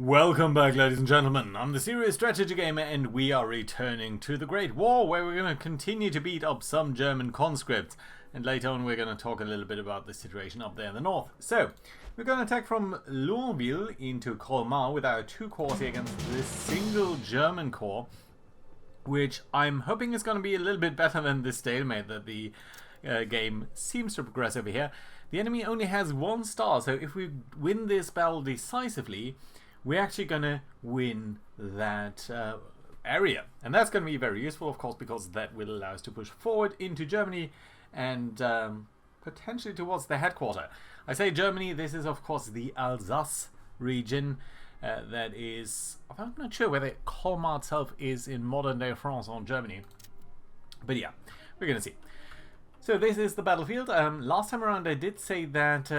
Welcome back, ladies and gentlemen. I'm the Serious Strategy Gamer, and we are returning to the Great War, where we're going to continue to beat up some German conscripts. And later on, we're going to talk a little bit about the situation up there in the north. So, we're going to attack from Lourville into Colmar with our two corps here against this single German corps, which I'm hoping is going to be a little bit better than the stalemate that the game seems to progress over here. The enemy only has 1 star, so if we win this battle decisively, we're actually going to win that area. And that's going to be very useful, of course, because that will allow us to push forward into Germany and potentially towards the headquarter. I say Germany, this is, of course, the Alsace region. That is, I'm not sure whether Colmar itself is in modern-day France or Germany. But yeah, we're going to see. So this is the battlefield. Last time around I did say that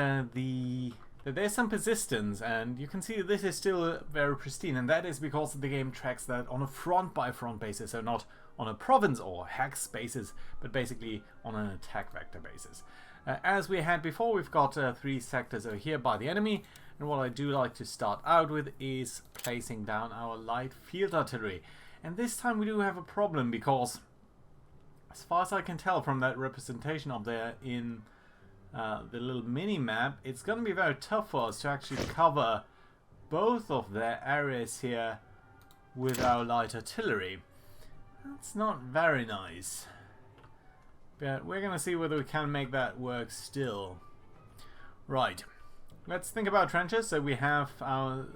there's some persistence, and you can see that this is still very pristine, and that is because the game tracks that on a front-by-front basis, so not on a province or hex basis, but basically on an attack vector basis. As we had before, we've got 3 sectors over here by the enemy, and what I do like to start out with is placing down our light field artillery. And this time we do have a problem, because as far as I can tell from that representation up there in the little mini-map, it's going to be very tough for us to actually cover both of their areas here with our light artillery. That's not very nice. But we're going to see whether we can make that work still. Right. Let's think about trenches. So we have our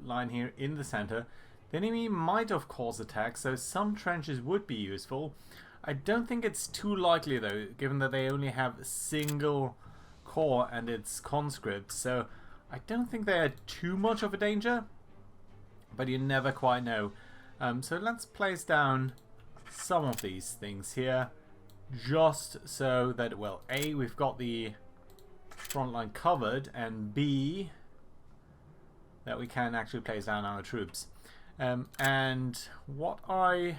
line here in the center. The enemy might, of course, attack, so some trenches would be useful. I don't think it's too likely, though, given that they only have a single core and it's conscripts, so I don't think they're too much of a danger, but you never quite know. So let's place down some of these things here, just so that, well, A, we've got the front line covered, and B, that we can actually place down our troops. And what I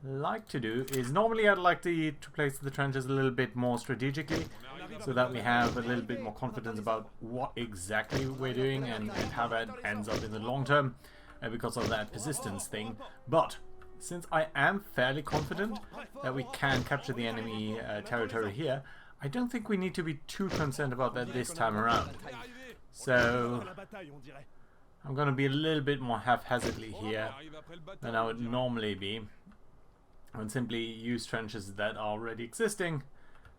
like to do is, normally I'd like to place the trenches a little bit more strategically, so that we have a little bit more confidence about what exactly we're doing and how that ends up in the long term, because of that persistence thing. But since I am fairly confident that we can capture the enemy territory here, I don't think we need to be too concerned about that this time around. So I'm going to be a little bit more haphazardly here than I would normally be, and simply use trenches that are already existing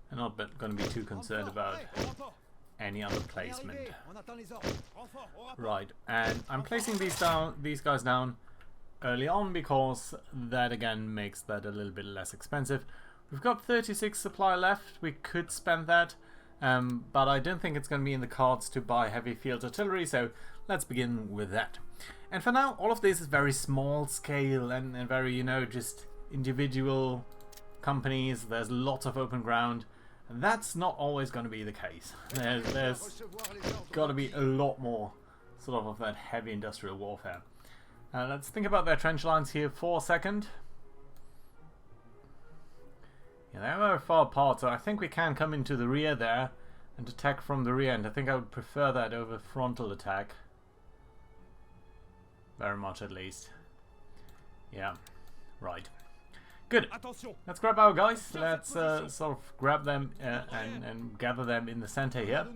and not going to be too concerned about any other placement. Right, and I'm placing these guys down early on, because that again makes that a little bit less expensive. We've got 36 supply left. We could spend that, but I don't think it's going to be in the cards to buy heavy field artillery, so let's begin with that. And for now, all of this is very small scale and very, you know, just individual companies. There's lots of open ground, and that's not always going to be the case. There's got to be a lot more sort of that heavy industrial warfare. Let's think about their trench lines here for a second. Yeah, they're very far apart, so I think we can come into the rear there and attack from the rear, and I think I would prefer that over frontal attack. Very much, at least. Yeah, right. Good. Let's grab our guys. Let's sort of grab them and gather them in the center here.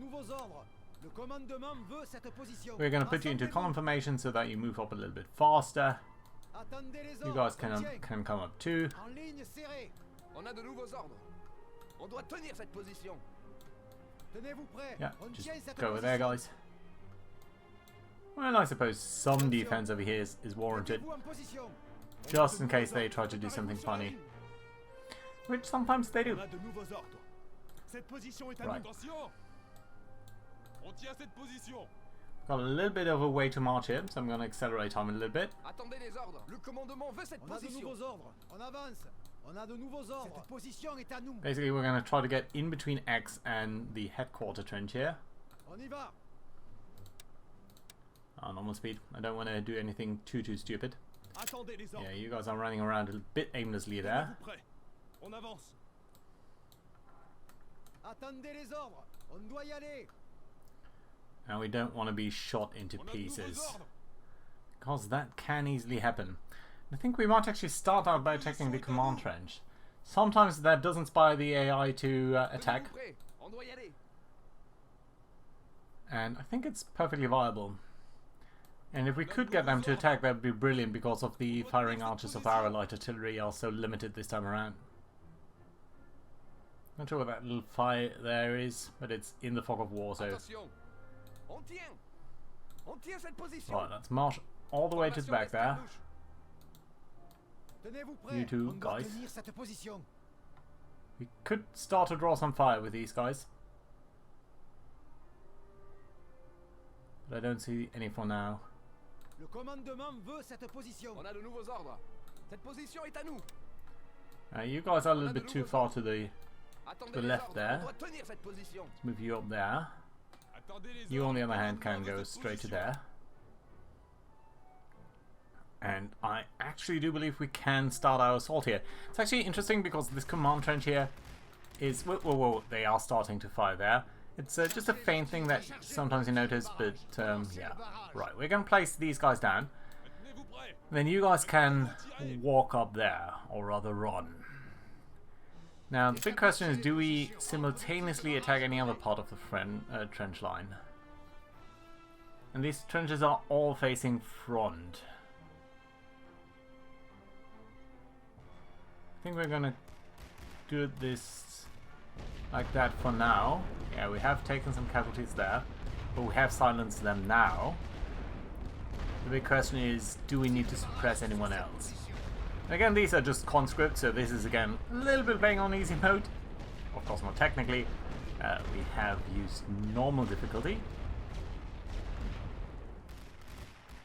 We're going to put you into column formation so that you move up a little bit faster. You guys can come up too. Yeah, just go over there, guys. Well, I suppose some defense over here is warranted, just in case they try to do something funny, which sometimes they do. Right. Got a little bit of a way to march here, so I'm going to accelerate time a little bit. Basically, we're going to try to get in between X and the headquarter trench here. Normal speed. I don't want to do anything too stupid. Yeah, you guys are running around a bit aimlessly there. And we don't want to be shot into pieces, because that can easily happen. I think we might actually start out by attacking the command trench. Sometimes that does inspire the AI to attack. And I think it's perfectly viable. And if we could get them to attack, that would be brilliant, because of the firing archers of our light artillery are so limited this time around. Not sure what that little fire there is, but it's in the fog of war, so... Right, let's march all the way to the back there. You two guys. We could start to draw some fire with these guys, but I don't see any for now. You guys are a little bit too far to the left there. Let's move you up there. You, on the other hand, can go straight to there. And I actually do believe we can start our assault here. It's actually interesting because this command trench here is... Whoa, they are starting to fire there. It's just a faint thing that sometimes you notice, but yeah. Right, we're going to place these guys down. Then you guys can walk up there, or rather run. Now, the big question is, do we simultaneously attack any other part of the trench line? And these trenches are all facing front. I think we're gonna do this like that for now. Yeah, we have taken some casualties there, but we have silenced them now. The big question is, do we need to suppress anyone else? Again, these are just conscripts, so this is again a little bit playing on easy mode. Of course not technically. We have used normal difficulty.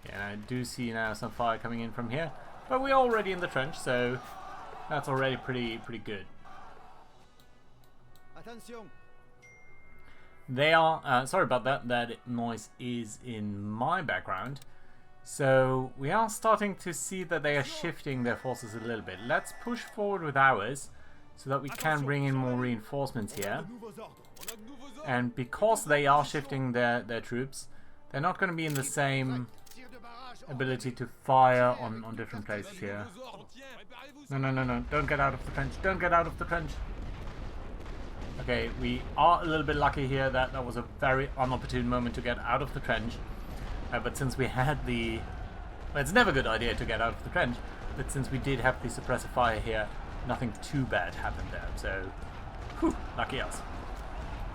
Yeah, and I do see now some fire coming in from here. But we're already in the trench, so that's already pretty good. Attention. They are, sorry about that, that noise is in my background. So we are starting to see that they are shifting their forces a little bit. Let's push forward with ours so that we can bring in more reinforcements here. And because they are shifting their troops, they're not going to be in the same ability to fire on different places here. No, don't get out of the trench, don't get out of the trench. Okay, we are a little bit lucky here that that was a very inopportune moment to get out of the trench. But since we had the... Well, it's never a good idea to get out of the trench, but since we did have the suppressor fire here, nothing too bad happened there. So, whew, lucky us.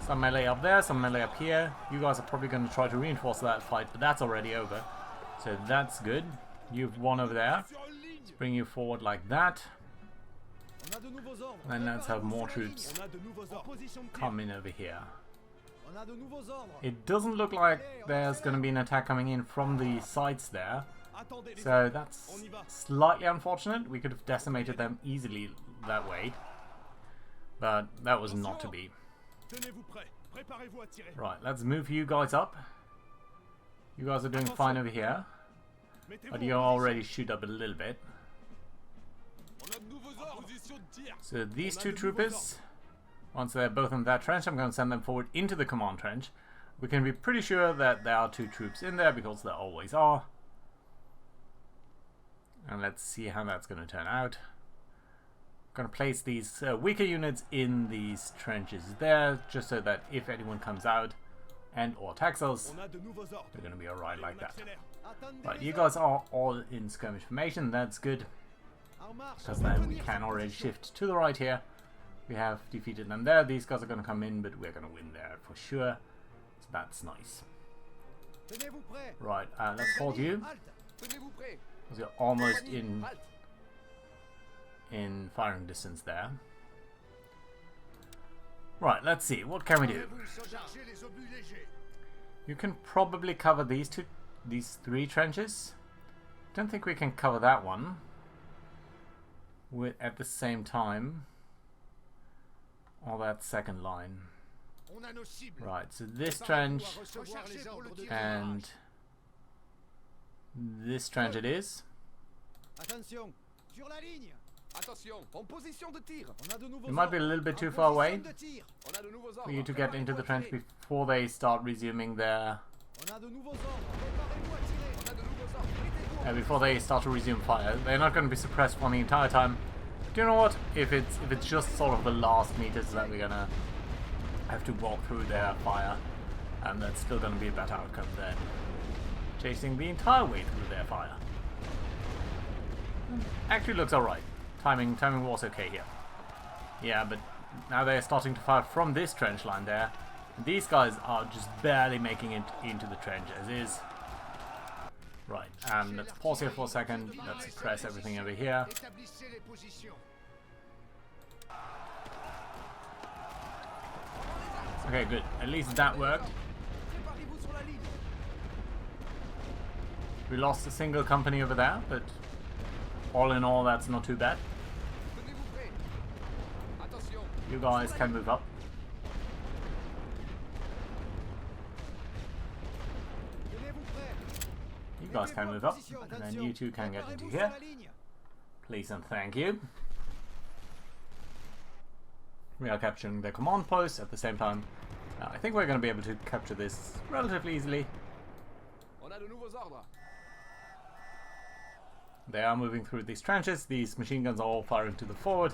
Some melee up there, some melee up here. You guys are probably going to try to reinforce that fight, but that's already over. So that's good. You've won over there. Let's bring you forward like that. And then let's have more troops come in over here. It doesn't look like there's going to be an attack coming in from the sides there. So that's slightly unfortunate. We could have decimated them easily that way. But that was not to be. Right, let's move you guys up. You guys are doing fine over here. But you already shoot up a little bit. So these two troopers, once they're both in that trench, I'm going to send them forward into the command trench. We can be pretty sure that there are two troops in there, because there always are. And let's see how that's going to turn out. I'm going to place these weaker units in these trenches there, just so that if anyone comes out and or attacks us, they're going to be alright like that. Right, you guys are all in skirmish formation, that's good. Because then we can already shift to the right here. We have defeated them there. These guys are going to come in, but we're going to win there for sure. So that's nice. Right, let's hold you. Because you're almost in firing distance there. Right, let's see. What can we do? You can probably cover these three trenches. Don't think we can cover that one at the same time. Or that second line. Right, so this trench and this trench it is. You might be a little bit too far away for you to get into the trench before they start resuming their Before they start to resume fire. They're not going to be suppressed for the entire time. Do you know what? If it's just sort of the last meters that we're gonna have to walk through their fire, and that's still going to be a better outcome than chasing the entire way through their fire. Actually looks alright. Timing was okay here. Yeah, but now they're starting to fire from this trench line there. These guys are just barely making it into the trench as is. Right, let's pause here for a second. Let's suppress everything over here. Okay, good. At least that worked. We lost a single company over there, but all in all, that's not too bad. You guys can move up. You guys can move up, and then you two can get into here. Please and thank you. We are capturing the command post at the same time. I think we're going to be able to capture this relatively easily. They are moving through these trenches. These machine guns are all firing to the forward,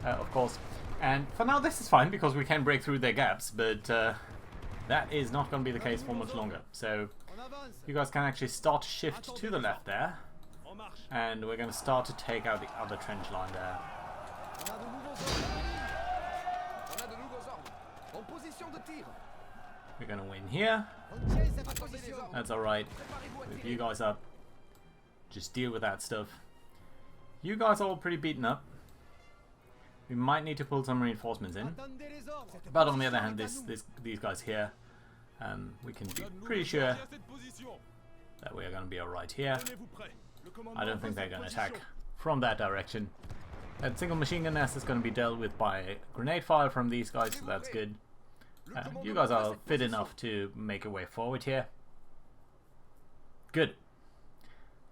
of course. And for now this is fine because we can break through their gaps, but that is not going to be the case for much longer. So you guys can actually start to shift to the left there, and we're going to start to take out the other trench line there. We're going to win here. That's alright. Move you guys up. Just deal with that stuff. You guys are all pretty beaten up. We might need to pull some reinforcements in. But on the other hand, these guys here, we can be pretty sure that we are going to be alright here. I don't think they're going to attack from that direction. That single machine gun nest is going to be dealt with by grenade fire from these guys, so that's good. You guys are fit enough to make a way forward here. Good.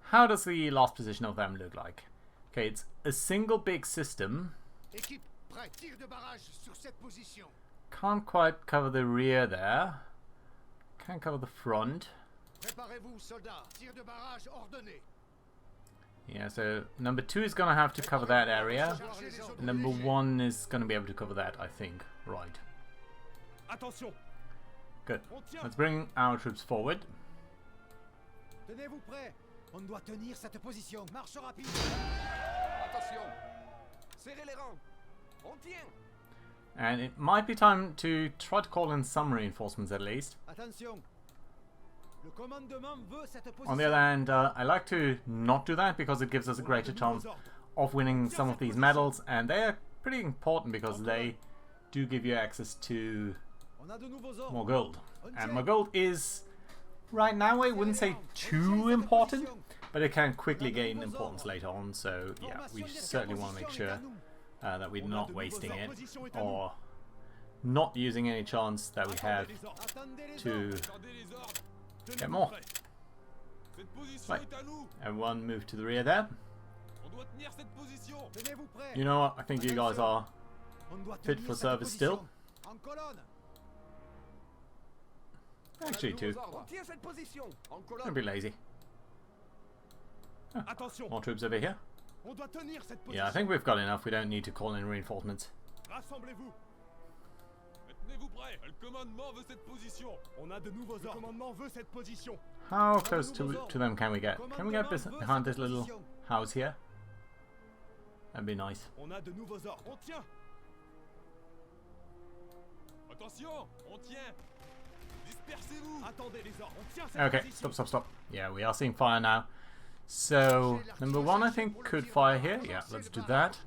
How does the last position of them look like? Okay, it's a single big system. Can't quite cover the rear there. Can't cover the front. Yeah, so number 2 is gonna have to cover that area. Number 1 is gonna be able to cover that, I think. Right. Good. Let's bring our troops forward. On doit tenir cette position. Marche rapide. Attention. Serrez les rangs. On tient. And it might be time to try to call in some reinforcements at least. Attention. Le commandement veut cette position. On the other hand, I like to not do that because it gives us a greater chance of winning some of these medals, and they are pretty important because they do give you access to more gold. And more gold is, right now, I wouldn't say too important, but it can quickly gain importance later on, so yeah, we certainly want to make sure that we're not wasting it, or not using any chance that we have to get more. Right, everyone move to the rear there. You know what, I think you guys are fit for service still. Actually, 2. Don't be lazy. Huh. More troops over here. Yeah, I think we've got enough. We don't need to call in reinforcements. How close to them can we get? Can we get behind this little house here? That'd be nice. Okay, stop. Yeah, we are seeing fire now. So, number 1 I think could fire here. Yeah, let's do that.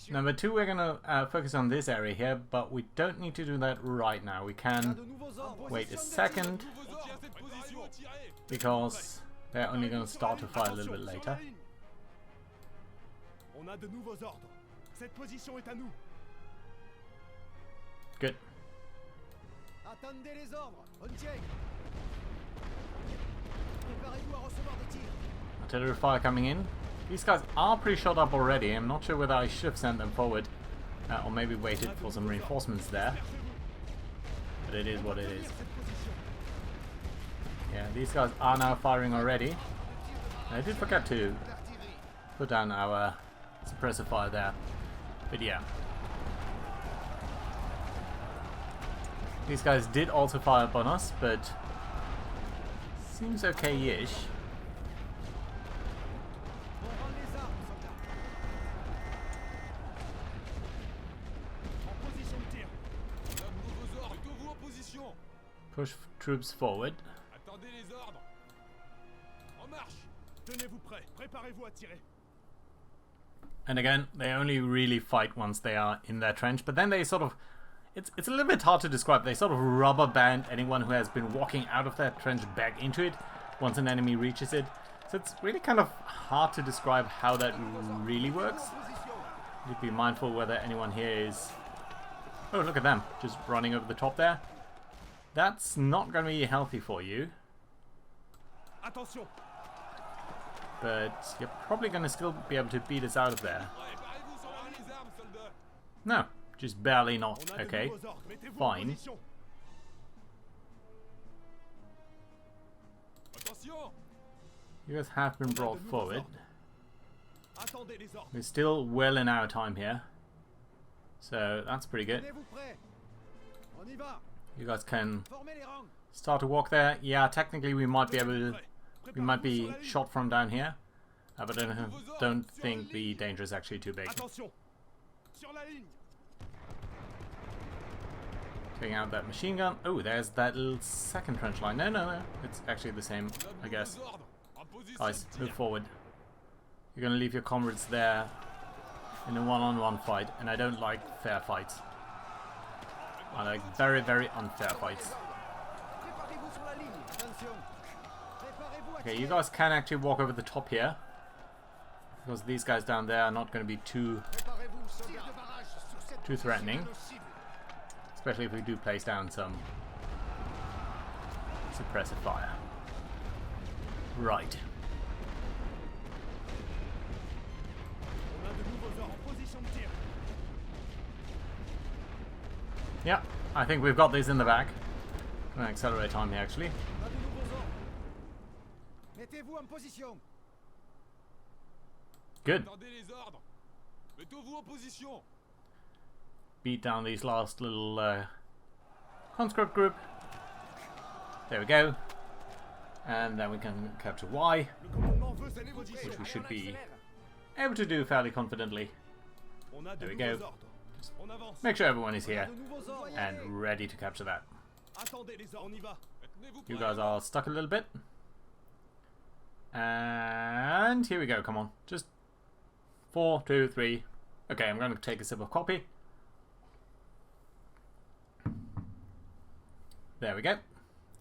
Number 2 we're gonna focus on this area here, but we don't need to do that right now. We can wait a second, because they're only gonna start to fire a little bit later. Good. Artillery fire coming in. These guys are pretty shot up already. I'm not sure whether I should have sent them forward or maybe waited for some reinforcements there. but it is what it is. Yeah, these guys are now firing already. I did forget to put down our suppressor fire there, but yeah. These guys did also fire upon us, but seems okay-ish. Push troops forward. And again, they only really fight once they are in their trench, but then they sort of, it's a little bit hard to describe. They sort of rubber band anyone who has been walking out of that trench back into it once an enemy reaches it. So it's really kind of hard to describe how that really works. You'd be mindful whether anyone here is... Oh, look at them, just running over the top there. That's not going to be healthy for you. But you're probably going to still be able to beat us out of there. No, just barely not. Okay, fine. You guys have been brought forward. We're still well in our time here. So that's pretty good. You guys can start to walk there. Yeah, technically we might be able to... We might be shot from down here. But I don't think the danger is actually too big. Taking out that machine gun. Oh, there's that little second trench line. No. It's actually the same, I guess. Guys, move forward. You're going to leave your comrades there in a one-on-one fight. And I don't like fair fights. I like very, very unfair fights. Okay, you guys can actually walk over the top here. Because these guys down there are not going to be too threatening. Especially if we do place down some suppressive fire. Right. Yeah, I think we've got these in the back. I'm going to accelerate time here actually. Good. Beat down these last little conscript group. There we go. And then we can capture Y, which we should be able to do fairly confidently. There we go. Just make sure everyone is here and ready to capture that. You guys are stuck a little bit. And here we go, come on. Just 4, 2, 3. Okay, I'm going to take a sip of coffee. There we go.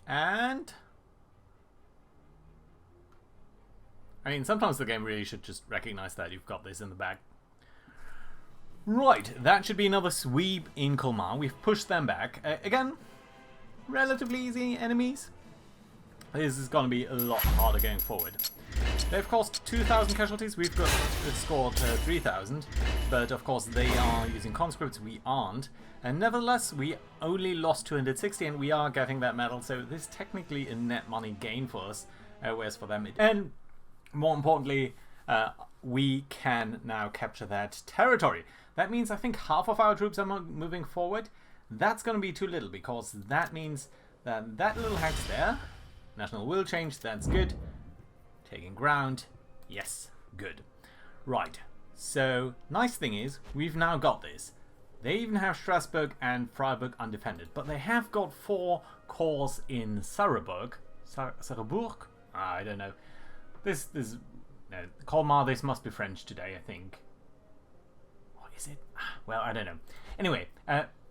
And... I mean, sometimes the game really should just recognize that you've got this in the bag. Right, that should be another sweep in Colmar. We've pushed them back. Again, relatively easy enemies. This is going to be a lot harder going forward. They've cost 2,000 casualties. We've got scored 3,000. But of course they are using conscripts. We aren't. And nevertheless, we only lost 260 and we are getting that medal. So this is technically a net money gain for us. Whereas for them... And more importantly, we can now capture that territory. That means I think half of our troops are moving forward. That's going to be too little because that means that that little hex there... National will change, that's good. Taking ground, yes, good. Right, so nice thing is, we've now got this. They even have Strasbourg and Freiburg undefended, but they have got 4 corps in Sarrebourg. Sarrebourg? I don't know. No, Colmar, this must be French today, I think. What is it? Well, I don't know. Anyway,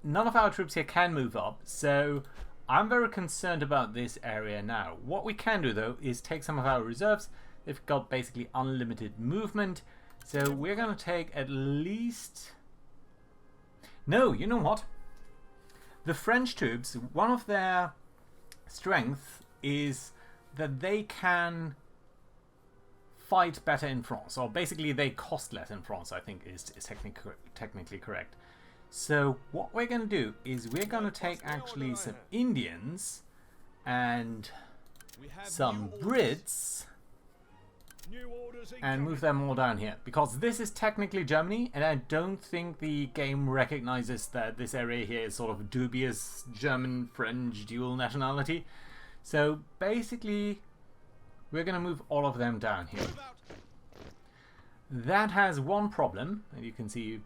none of our troops here can move up, so... I'm very concerned about this area now. What we can do though is take some of our reserves. They've got basically unlimited movement. So we're going to take at least... No, you know what? The French troops, one of their strengths is that they can fight better in France. Or basically they cost less in France, I think is technically correct. So what we're going to do is we're going to take actually some Indians and some Brits and move them all down here, because this is technically Germany, and I don't think the game recognizes that this area here is sort of dubious German-French dual nationality. So basically we're going to move all of them down here. That has one problem, and you can see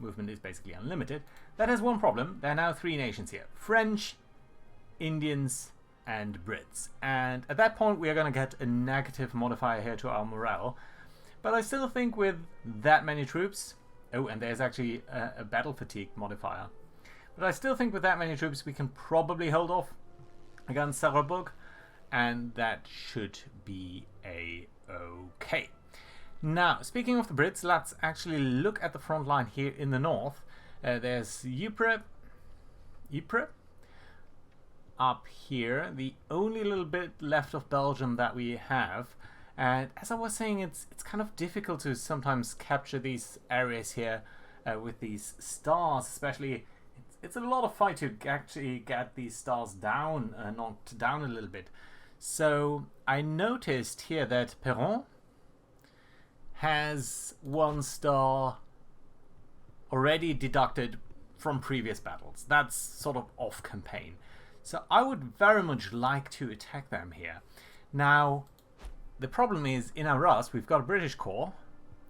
movement is basically unlimited. That has one problem. There are now three nations here: French, Indians, and Brits. And at that point we are going to get a negative modifier here to our morale. But I still think with that many troops... Oh, and there's actually a battle fatigue modifier. But I still think with that many troops we can probably hold off against Sarrebruck, and that should be a-okay. Now, speaking of the Brits, let's actually look at the front line here in the north. There's Ypres up here, the only little bit left of Belgium that we have. And as I was saying, it's kind of difficult to sometimes capture these areas here with these stars, especially. It's a lot of fight to actually get these stars down, knocked down a little bit. So I noticed here that Perron has 1 star already deducted from previous battles. That's sort of off campaign. So I would very much like to attack them here. Now, the problem is in Arras we've got a British corps.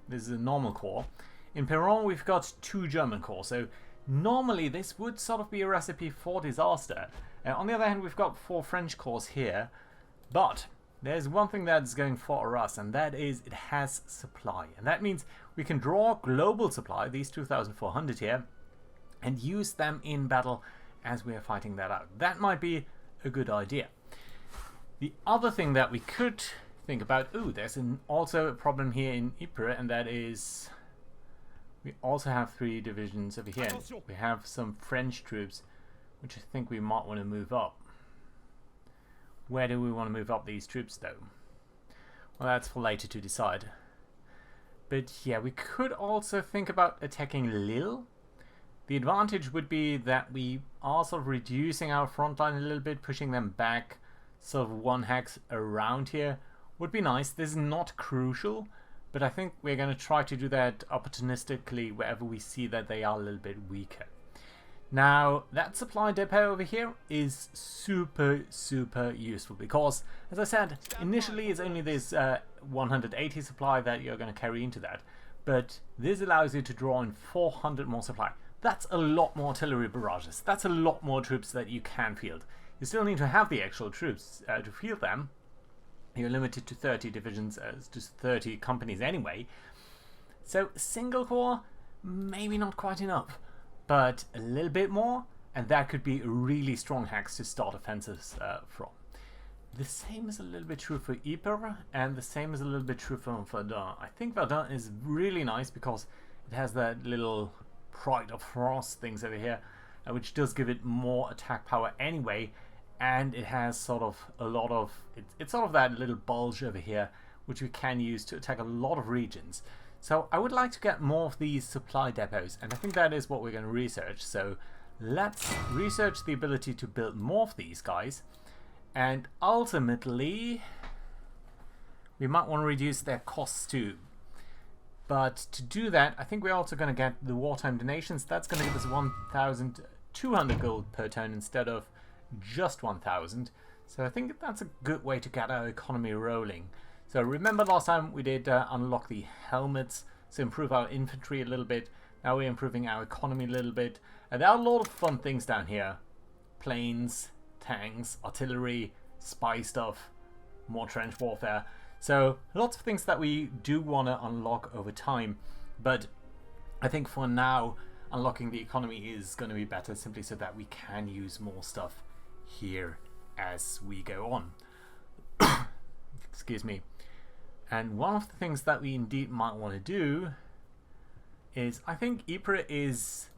This is a normal corps. In Perron we've got 2 German corps. So normally this would sort of be a recipe for disaster. On the other hand, we've got 4 French corps here. But there's one thing that's going for us, and that is it has supply. And that means we can draw global supply, these 2,400 here, and use them in battle as we are fighting that out. That might be a good idea. The other thing that we could think about... Ooh, there's also a problem here in Ypres, and that is... we also have 3 divisions over here. We have some French troops, which I think we might want to move up. Where do we want to move up these troops, though? Well, that's for later to decide. But yeah, we could also think about attacking Lille. The advantage would be that we are sort of reducing our front line a little bit, pushing them back sort of 1 hex around here. Would be nice. This is not crucial, but I think we're going to try to do that opportunistically wherever we see that they are a little bit weaker. Now, that supply depot over here is super useful because, as I said, initially it's only this 180 supply that you're going to carry into that, but this allows you to draw in 400 more supply. That's a lot more artillery barrages. That's a lot more troops that you can field. You still need to have the actual troops to field them. You're limited to 30 divisions, just 30 companies anyway. So single corps, maybe not quite enough. But a little bit more, and that could be a really strong hex to start offensives from. The same is a little bit true for Ypres, and the same is a little bit true for Verdun. I think Verdun is really nice because it has that little Pride of France things over here, which does give it more attack power anyway, and it has sort of a lot of... it's sort of that little bulge over here, which we can use to attack a lot of regions. So I would like to get more of these supply depots, and I think that is what we're going to research. So let's research the ability to build more of these guys, and ultimately we might want to reduce their costs too. But to do that, I think we're also going to get the wartime donations. That's going to give us 1,200 gold per turn instead of just 1,000. So I think that's a good way to get our economy rolling. So remember last time we did unlock the helmets, so improve our infantry a little bit. Now we're improving our economy a little bit. And there are a lot of fun things down here. Planes, tanks, artillery, spy stuff, more trench warfare. So lots of things that we do want to unlock over time. But I think for now, unlocking the economy is going to be better simply so that we can use more stuff here as we go on. Excuse me. And one of the things that we indeed might want to do is, I think Ypres is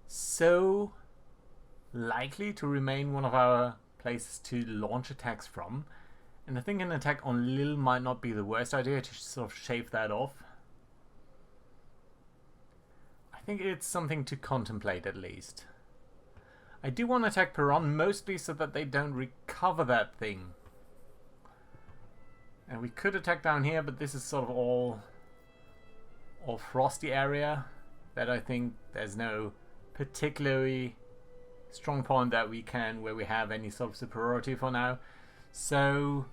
so likely to remain one of our places to launch attacks from, and I think an attack on Lille might not be the worst idea to sort of shave that off. I think it's something to contemplate at least. I do want to attack Peron, mostly so that they don't recover that thing. And we could attack down here, but this is sort of all frosty area that I think there's no particularly strong point that we can, where we have any sort of superiority for now. So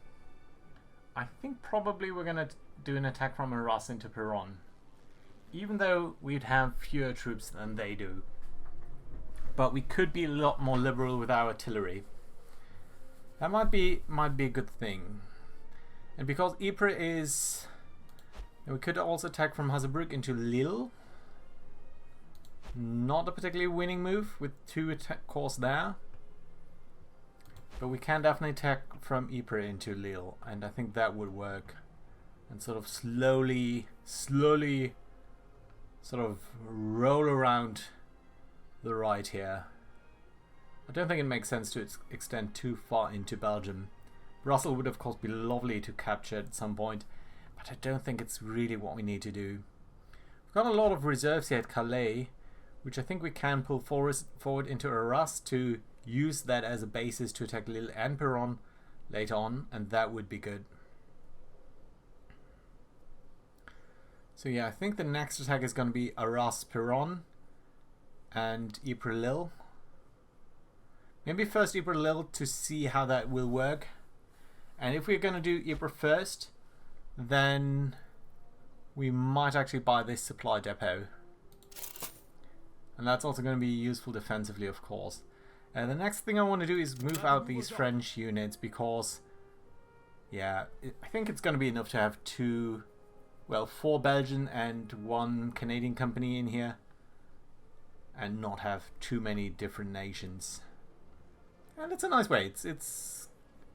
I think probably we're going to do an attack from Arras into Peron, even though we'd have fewer troops than they do. But we could be a lot more liberal with our artillery. That might be a good thing. And because Ypres is... we could also attack from Hazebrouck into Lille. Not a particularly winning move with 2 attack corps there. But we can definitely attack from Ypres into Lille. And I think that would work. And sort of slowly sort of roll around the right here. I don't think it makes sense to extend too far into Belgium. Brussels would of course be lovely to capture at some point, but I don't think it's really what we need to do. We've got a lot of reserves here at Calais, which I think we can pull forward into Arras to use that as a basis to attack Lille and Peron later on, and that would be good. So yeah, I think the next attack is going to be Arras-Peron and Ypres-Lille. Maybe first Ypres-Lille to see how that will work. And if we're going to do Ypres first, then we might actually buy this supply depot. And that's also going to be useful defensively, of course. The next thing I want to do is move out these French units because, yeah, I think it's going to be enough to have 4 Belgian and 1 Canadian company in here, and not have too many different nations. And it's a nice way. It's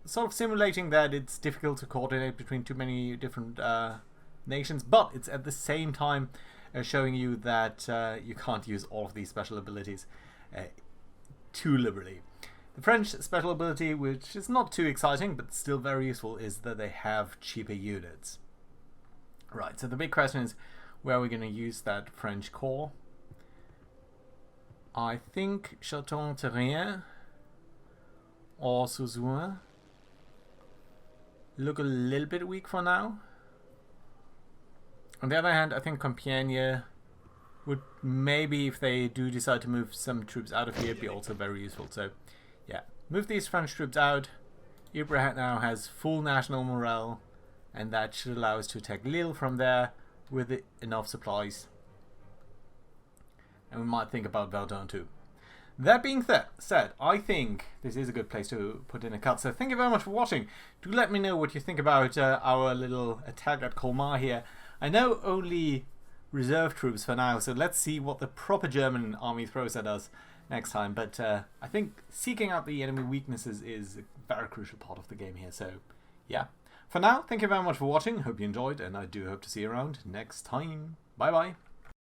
sort of simulating that it's difficult to coordinate between too many different nations, but it's at the same time showing you that you can't use all of these special abilities too liberally. The French special ability, which is not too exciting but still very useful, is that they have cheaper units. Right, so the big question is where are we going to use that French corps? I think Château-Terrien or Souzouin look a little bit weak for now. On the other hand, I think Compiègne would maybe, if they do decide to move some troops out of here, be also very useful. So yeah, move these French troops out. Ypres now has full national morale, and that should allow us to attack Lille from there with enough supplies. And we might think about Verdun too. That being said, I think this is a good place to put in a cut. So thank you very much for watching. Do let me know what you think about our little attack at Colmar here. I know only reserve troops for now, so let's see what the proper German army throws at us next time. But I think seeking out the enemy weaknesses is a very crucial part of the game here. So yeah. For now, thank you very much for watching. Hope you enjoyed, and I do hope to see you around next time. Bye bye.